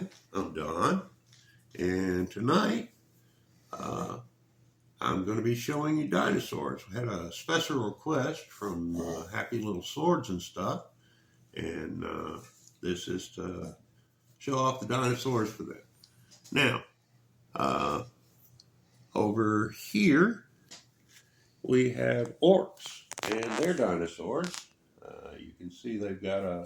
Hi, I'm Don, and tonight I'm going to be showing you dinosaurs. We had a special request from Happy Little Swords and stuff, and this is to show off the dinosaurs for them. Now, uh, over here we have orcs and their dinosaurs. You can see they've got a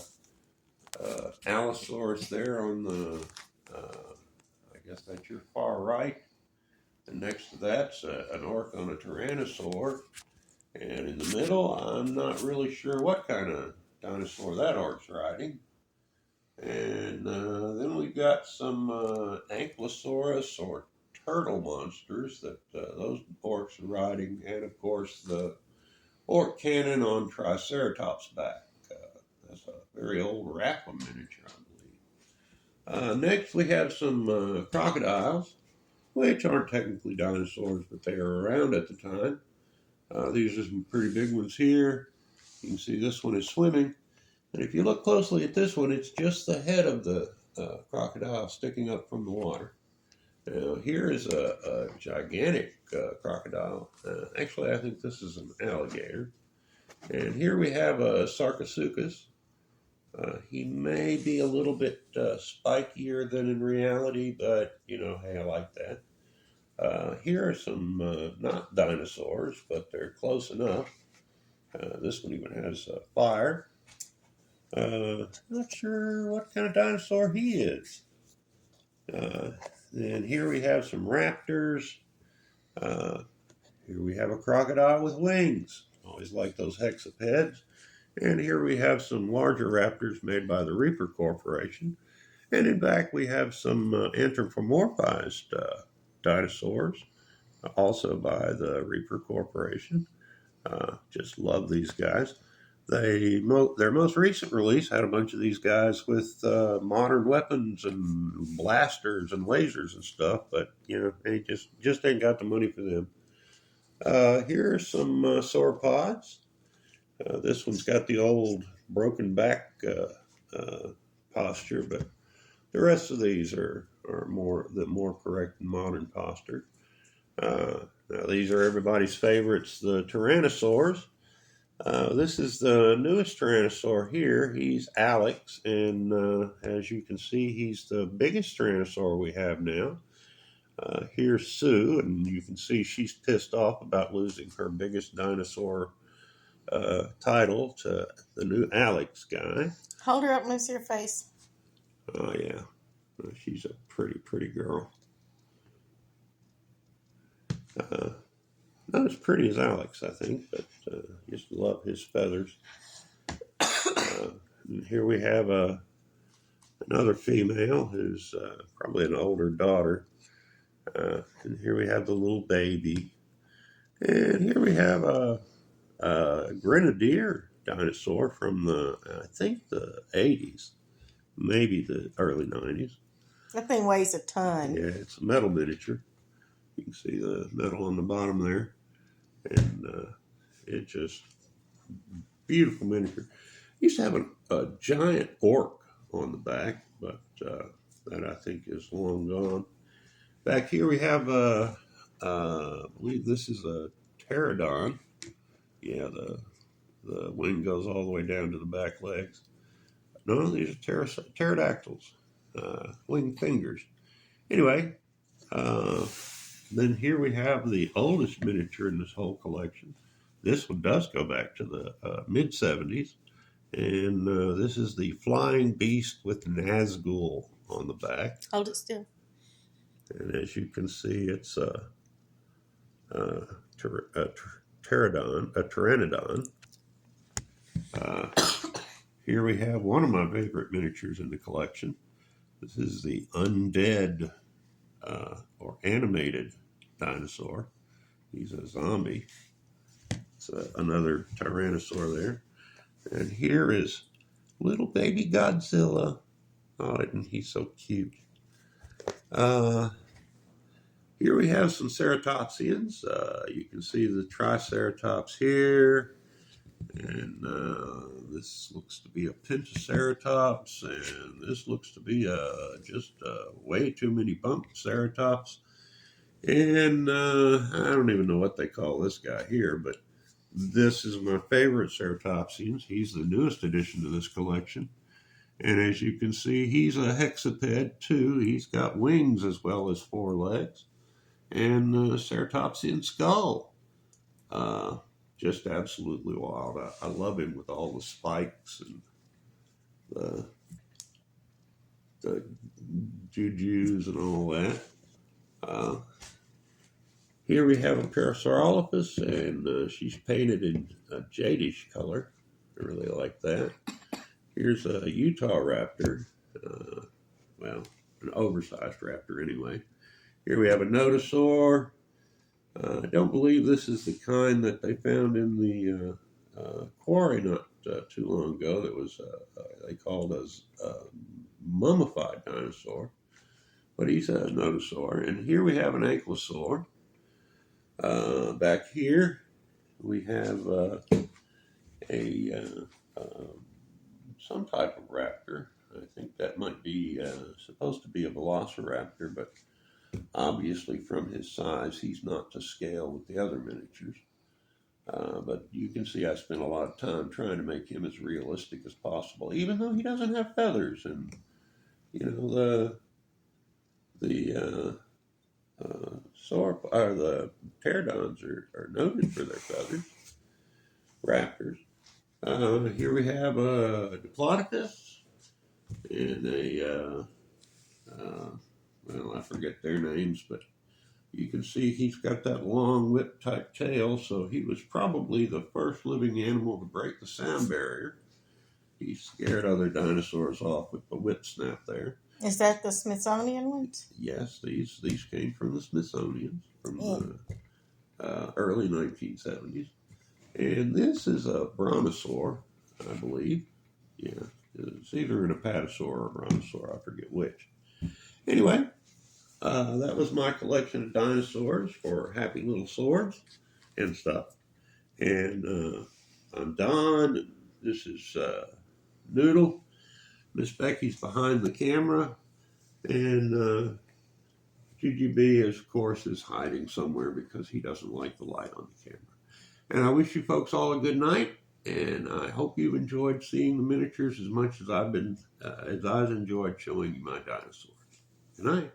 Allosaurus there on the, I guess that's your far right. And next to that's an orc on a tyrannosaur. And in the middle, I'm not really sure what kind of dinosaur that orc's riding. And then we've got some ankylosaurus or turtle monsters that those orcs are riding. And of course, the orc cannon on Triceratops' back. That's a very old Rappa miniature, I believe. Next, we have some crocodiles, which aren't technically dinosaurs, but they were around at the time. These are some pretty big ones here. You can see this one is swimming. And if you look closely at this one, it's just the head of the crocodile sticking up from the water. Now, here is a gigantic crocodile. Actually, I think this is an alligator. And here we have a Sarcosuchus. He may be a little bit spikier than in reality, but, you know, hey, I like that. Here are some not dinosaurs, but they're close enough. This one even has fire. Not sure what kind of dinosaur he is. And here we have some raptors. Uh, Here we have a crocodile with wings. Always like those hexapeds. And here we have some larger raptors made by the Reaper Corporation. And in back we have some anthropomorphized dinosaurs, also by the Reaper Corporation. Just love these guys. Their most recent release had a bunch of these guys with modern weapons and blasters and lasers and stuff, but you know they just ain't got the money for them. Here are some sauropods. This one's got the old broken back posture, but the rest of these are more correct and modern posture. Now these are everybody's favorites, the Tyrannosaurs. This is the newest Tyrannosaur here. He's Alex, and as you can see, he's the biggest Tyrannosaur we have now. Here's Sue, and you can see she's pissed off about losing her biggest dinosaur title to the new Alex guy. Hold her up and let me see her face. Oh, yeah. She's a pretty girl. Not as pretty as Alex, I think, but just love his feathers. And here we have another female who's probably an older daughter. And here we have the little baby. And here we have a grenadier dinosaur from I think the 80s, maybe the early 90s. That thing weighs a ton. Yeah, it's a metal miniature. You can see the metal on the bottom there. And it's just beautiful miniature. Used to have a giant orc on the back, but that I think is long gone. Back here we have, I believe this is a pterodon. Yeah, the wing goes all the way down to the back legs. No, these are pterodactyls, winged fingers. Anyway, then here we have the oldest miniature in this whole collection. This one does go back to the mid-70s. And this is the Flying Beast with Nazgul on the back. Hold it still. And as you can see, it's a pteranodon. Here we have one of my favorite miniatures in the collection. This is the undead or animated dinosaur. He's a zombie. It's another Tyrannosaur there. And here is little baby Godzilla. Oh, isn't he so cute? Here we have some ceratopsians. You can see the Triceratops here. And this looks to be a Pentaceratops, and this looks to be just way too many Bumpceratops. And I don't even know what they call this guy here, but this is my favorite Ceratopsians. He's the newest addition to this collection. And as you can see, he's a hexaped too. He's got wings as well as 4 legs. And the Ceratopsian skull. Just absolutely wild. I love him with all the spikes and the jujus and all that. Here we have a Parasaurolophus, and she's painted in a jadish color. I really like that. Here's a Utah raptor. Well, an oversized raptor anyway. Here we have a Nodosaur. I don't believe this is the kind that they found in the quarry not too long ago. That was they called as mummified dinosaur, but he's a Nodosaur. And here we have an Ankylosaur. Back here we have some type of raptor. I think that might be supposed to be a velociraptor, but obviously from his size, he's not to scale with the other miniatures. But you can see I spent a lot of time trying to make him as realistic as possible, even though he doesn't have feathers. And you know the the pterodons are noted for their feathers. Raptors. Here we have a Diplodocus and well, I forget their names, but you can see he's got that long whip type tail, so he was probably the first living animal to break the sound barrier. He scared other dinosaurs off with the whip snap there. Is that the Smithsonian ones? Yes, these came from the Smithsonian from the early 1970s. And this is a brontosaur, I believe. Yeah, it's either an apatosaur or a brontosaur, I forget which. Anyway, that was my collection of dinosaurs for Happy Little Swords and stuff. And I'm Don, and this is Noodle. Miss Becky's behind the camera, and GGB, of course, is hiding somewhere because he doesn't like the light on the camera. And I wish you folks all a good night, and I hope you've enjoyed seeing the miniatures as much as I've enjoyed showing you my dinosaurs. Good night.